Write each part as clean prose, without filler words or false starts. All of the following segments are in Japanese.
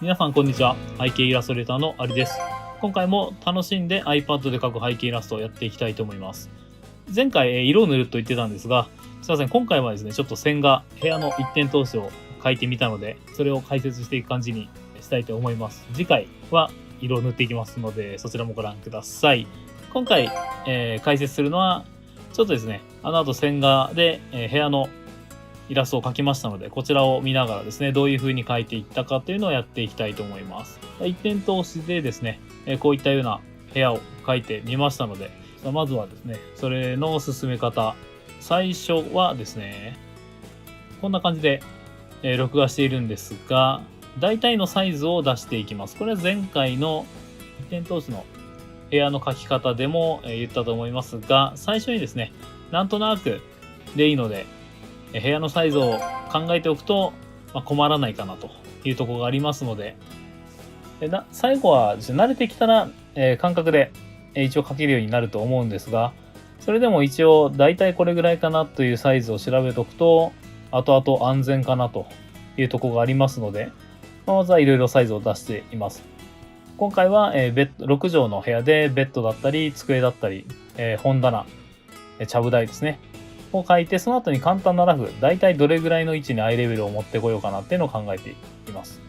皆さんこんにちは。背景イラストレーターのありです。今回も楽しんで iPad で描く背景イラストをやっていきたいと思います。前回色を塗ると言ってたんですが、すいません、今回はですね、ちょっと線画、部屋の一点通しを描いてみたので、それを解説していく感じにしたいと思います。次回は色を塗っていきますので、そちらもご覧ください。今回、解説するのは、ちょっとですね、あの後線画で、部屋のイラストを描きましたので、こちらを見ながらですね、どういう風に描いていったかというのをやっていきたいと思います。一点通しでですね、こういったような部屋を描いてみましたので、まずはですね、それの進め方。最初はですね、こんな感じで、録画しているんですが、大体のサイズを出していきます。これは前回の一点通しの部屋の描き方でも言ったと思いますが、最初にですね、なんとなくでいいので、部屋のサイズを考えておくと、困らないかなというところがありますので、最後はですね、慣れてきたら、感覚で一応書けるようになると思うんですが、それでも一応だいたいこれぐらいかなというサイズを調べておくと、後々安全かなというところがありますので、まずはいろいろサイズを出しています。今回は、6畳の部屋でベッドだったり、机だったり、本棚、ちゃぶ台ですね。を書いて、その後に簡単なラフ、だいたいどれぐらいの位置にアイレベルを持ってこようかなっていうのを考えています。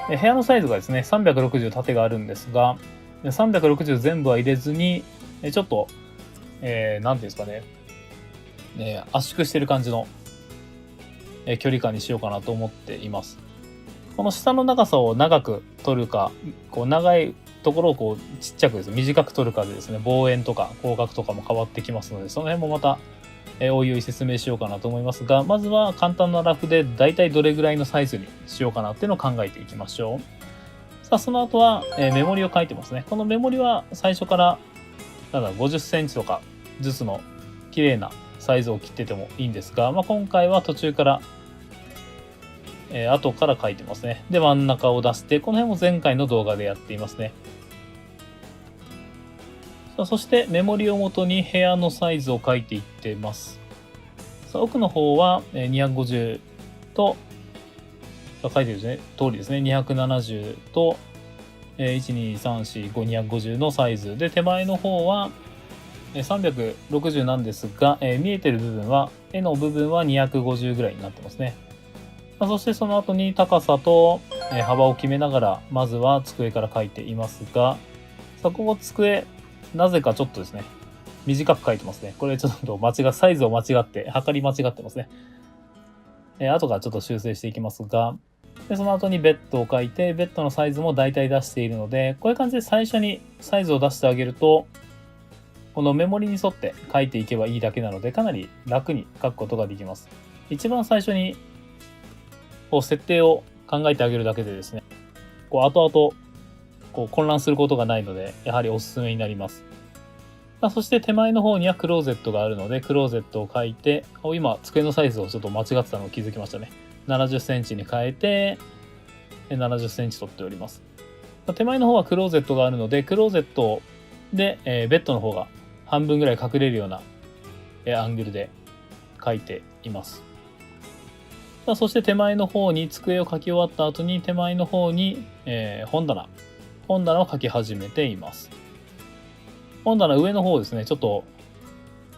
部屋のサイズがですね、360縦があるんですが、360全部は入れずに、ちょっと、なんていうんですかね、圧縮してる感じの、距離感にしようかなと思っています。この下の長さを長く取るか、こう長いところをこうちっちゃくですね、短く取るかでですね、望遠とか広角とかも変わってきますので、その辺もまたおいおい説明しようかなと思いますが、まずは簡単なラフでだいたいどれぐらいのサイズにしようかなっていうのを考えていきましょう。さあ、その後は、メモリを書いてますね。このメモリは最初から50センチとかずつの綺麗なサイズを切っててもいいんですが、今回は途中から、後から書いてますね。で、真ん中を出して、この辺も前回の動画でやっていますね。そしてメモリをもとに部屋のサイズを書いていってます。奥の方は250と、書いてるですね、通りですね、270と、12345、250のサイズで、手前の方は360なんですが、見えてる部分は、絵の部分は250ぐらいになってますね。そしてその後に高さと幅を決めながら、まずは机から書いていますが、そこを机、なぜかちょっとですね、短く書いてますね。これちょっとサイズを間違って、測り間違ってますね。後からちょっと修正していきますが、でその後にベッドを書いて、ベッドのサイズも大体出しているので、こういう感じで最初にサイズを出してあげると、このメモリに沿って書いていけばいいだけなので、かなり楽に書くことができます。一番最初にこう設定を考えてあげるだけでですね、こう後々こう混乱することがないので、やはりおすすめになります。そして手前の方にはクローゼットがあるので、クローゼットを書いて、今机のサイズをちょっと間違ってたのを気づきましたね。70センチに変えて、70センチ取っております。手前の方はクローゼットがあるので、クローゼットで、ベッドの方が半分ぐらい隠れるような、アングルで書いています。そして手前の方に机を書き終わった後に、手前の方に、本棚を書き始めています。本棚上の方ですね、ちょっと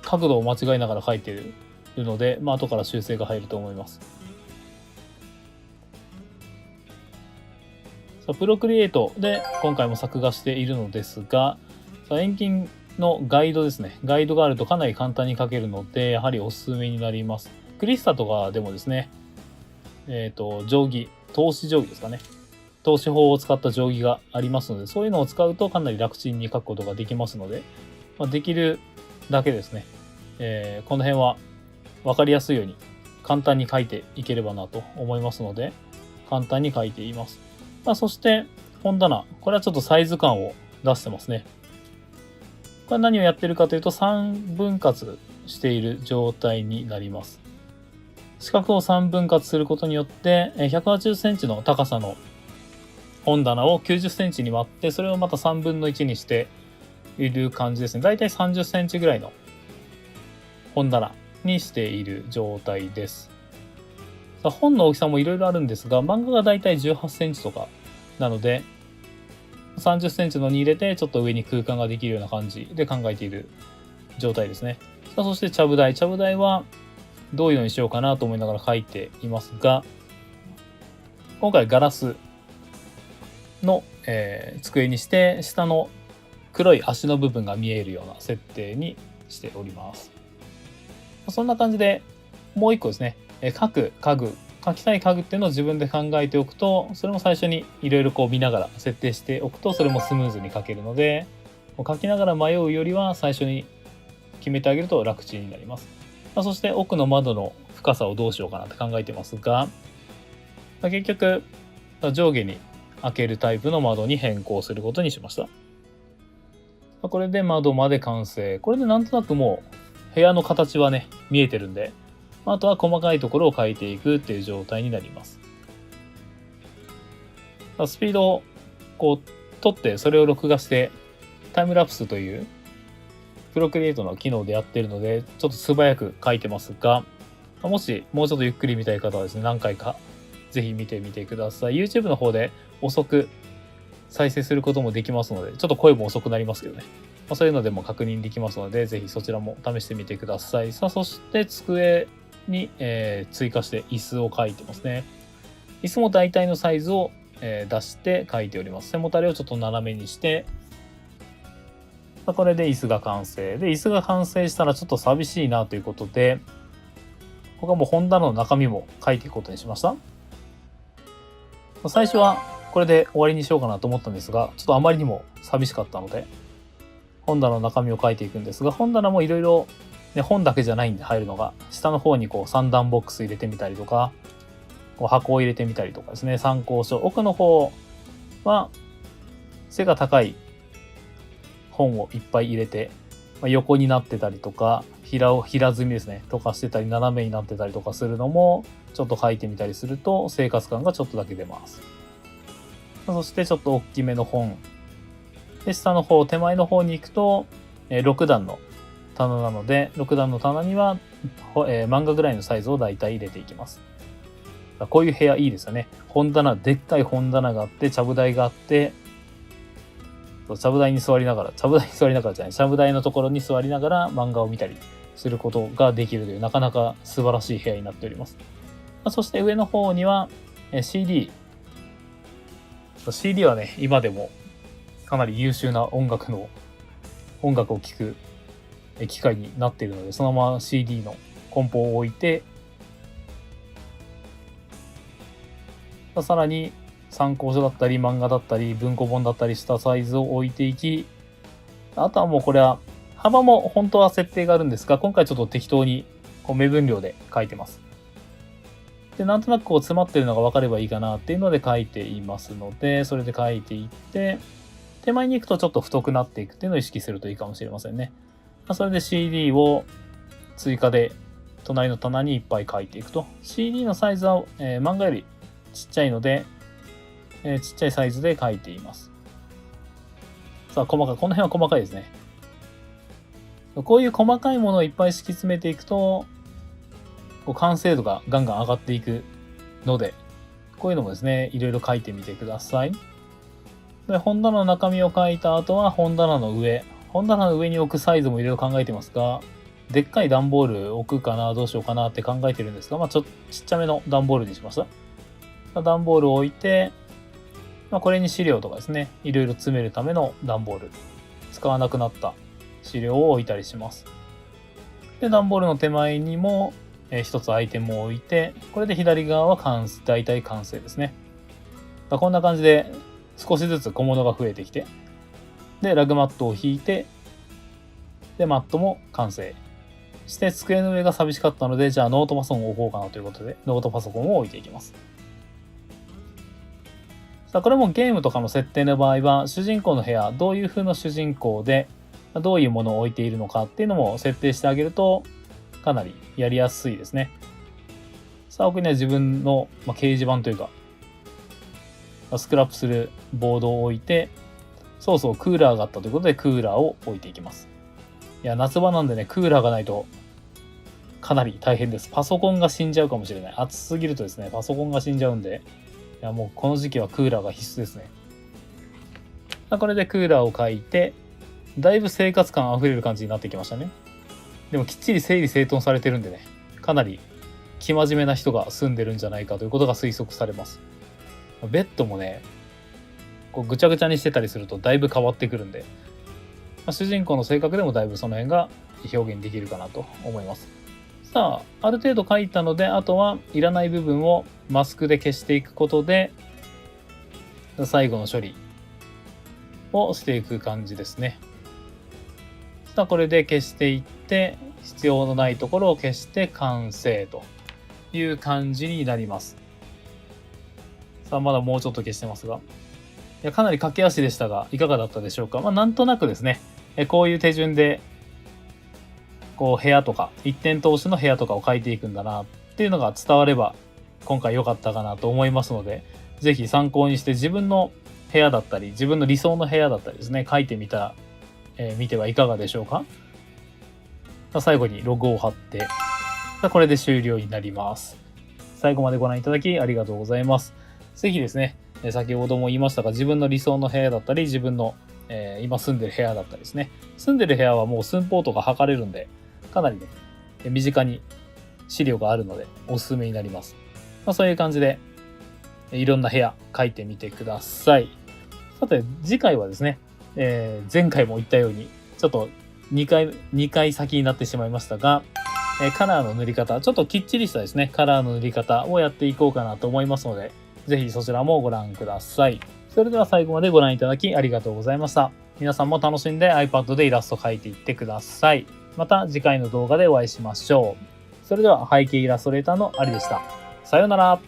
角度を間違いながら書いているので、後から修正が入ると思います。プロクリエイトで今回も作画しているのですが、遠近のガイドですね。ガイドがあるとかなり簡単に書けるので、やはりおすすめになります。クリスタとかでもですね、定規、通し定規ですかね。通し法を使った定規がありますので、そういうのを使うとかなり楽ちんに書くことができますので、できるだけですね、この辺は分かりやすいように簡単に書いていければなと思いますので、簡単に書いています。そして本棚、これはちょっとサイズ感を出してますね。これは何をやってるかというと、3分割している状態になります。四角を3分割することによって、180センチの高さの本棚を90センチに割って、それをまた3分の1にしている感じですね。だいたい30センチぐらいの本棚にしている状態です。本の大きさもいろいろあるんですが、漫画がだいたい18センチとかなので、30センチのに入れてちょっと上に空間ができるような感じで考えている状態ですね。そしてちゃぶ台。ちゃぶ台はどういうのにしようかなと思いながら書いていますが、今回ガラスの、机にして、下の黒い足の部分が見えるような設定にしております。そんな感じで、もう一個ですね、書きたい家具っていうのを自分で考えておくと、それも最初にいろいろこう見ながら設定しておくと、それもスムーズに書けるので、書きながら迷うよりは最初に決めてあげると楽ちんになります。そして奥の窓の深さをどうしようかなって考えてますが、結局上下に開けるタイプの窓に変更することにしました。これで窓まで完成。これでなんとなくもう部屋の形はね見えてるんで、あとは細かいところを変えていくっていう状態になります。スピードをこう取ってそれを録画してタイムラプスというプロクリエイトの機能でやってるので、ちょっと素早く書いてますが、もしもうちょっとゆっくり見たい方はですね、何回かぜひ見てみてください。YouTube の方で遅く再生することもできますので、ちょっと声も遅くなりますけどね。そういうのでも確認できますので、ぜひそちらも試してみてください。そして机に、追加して椅子を書いてますね。椅子も大体のサイズを、出して書いております。背もたれをちょっと斜めにして、これで椅子が完成。で、椅子が完成したらちょっと寂しいなということで、ここはもう本棚の中身も書いていくことにしました。最初はこれで終わりにしようかなと思ったんですが、ちょっとあまりにも寂しかったので、本棚の中身を書いていくんですが、本棚もいろいろ本だけじゃないんで入るのが、下の方にこう3段ボックス入れてみたりとか、こう箱を入れてみたりとかですね、参考書。奥の方は背が高い本をいっぱい入れて、横になってたりとか、平積みですねとかしてたり、斜めになってたりとかするのもちょっと書いてみたりすると生活感がちょっとだけ出ます。そしてちょっと大きめの本で、下の方手前の方に行くと6段の棚なので、6段の棚には漫画ぐらいのサイズをだいたい入れていきます。こういう部屋いいですよね。本棚、でっかい本棚があって、ちゃぶ台があって、ちゃぶ台のところに座りながら漫画を見たりすることができるという、なかなか素晴らしい部屋になっております。そして上の方には CD はね、今でもかなり優秀な音楽を聴く機会になっているので、そのまま CD の梱包を置いて、さらに参考書だったり漫画だったり文庫本だったりしたサイズを置いていき、あとはもうこれは幅も本当は設定があるんですが、今回ちょっと適当にこう目分量で書いてます。で、なんとなくこう詰まってるのが分かればいいかなっていうので書いていますので、それで書いていって、手前に行くとちょっと太くなっていくっていうのを意識するといいかもしれませんね。それで CD を追加で隣の棚にいっぱい書いていくと。CD のサイズは、漫画よりちっちゃいので、ちっちゃいサイズで書いています。さあ、この辺は細かいですね。こういう細かいものをいっぱい敷き詰めていくと、こう完成度がガンガン上がっていくので、こういうのもですね、いろいろ書いてみてください。で、本棚の中身を書いた後は本棚の上に置くサイズもいろいろ考えてますが、でっかい段ボール置くかな、どうしようかなって考えてるんですが、ちっちゃめの段ボールにしました。段ボールを置いて、これに資料とかですね、いろいろ詰めるための段ボール、使わなくなった資料を置いたりします。で、段ボールの手前にも一つアイテムを置いて、これで左側は大体完成ですね。こんな感じで少しずつ小物が増えてきて、で、ラグマットを引いて、で、マットも完成して、机の上が寂しかったので、じゃあノートパソコンを置こうかなということで、ノートパソコンを置いていきます。さあ、これもゲームとかの設定の場合は、主人公の部屋、どういう風な主人公で、どういうものを置いているのかっていうのも設定してあげると、かなりやりやすいですね。さあ、奥には自分の、掲示板というか、スクラップするボードを置いて、クーラーがあったということで、クーラーを置いていきます。いや、夏場なんでね、クーラーがないとかなり大変です。パソコンが死んじゃうかもしれない。暑すぎるとですね、パソコンが死んじゃうんで、いやもうこの時期はクーラーが必須ですね。これでクーラーを書いて、だいぶ生活感あふれる感じになってきましたね。でもきっちり整理整頓されてるんでね、かなり生真面目な人が住んでるんじゃないかということが推測されます。ベッドもね、こうぐちゃぐちゃにしてたりするとだいぶ変わってくるんで、主人公の性格でもだいぶその辺が表現できるかなと思います。さあ、ある程度書いたので、あとはいらない部分をマスクで消していくことで、最後の処理をしていく感じですね。さあ、これで消していって、必要のないところを消して完成という感じになります。さあ、まだもうちょっと消してますが。いや、かなり駆け足でしたが、いかがだったでしょうか。なんとなくですね、こういう手順で、こう部屋とか、一点通しの部屋とかを書いていくんだなっていうのが伝われば、今回良かったかなと思いますので、ぜひ参考にして自分の部屋だったり、自分の理想の部屋だったりですね、書いてみてはいかがでしょうか。最後にロゴを貼って、これで終了になります。最後までご覧いただきありがとうございます。ぜひですね、先ほども言いましたが、自分の理想の部屋だったり、自分の、今住んでる部屋だったりですね。住んでる部屋はもう寸法とか測れるんで、かなりね、身近に資料があるのでおすすめになります。そういう感じで、いろんな部屋書いてみてください。さて、次回はですね、前回も言ったように、ちょっと2回先になってしまいましたが、カラーの塗り方、ちょっときっちりしたですね、カラーの塗り方をやっていこうかなと思いますので、ぜひそちらもご覧ください。それでは最後までご覧いただきありがとうございました。皆さんも楽しんで iPad でイラスト描いていってください。また次回の動画でお会いしましょう。それでは背景イラストレーターのありでした。さようなら。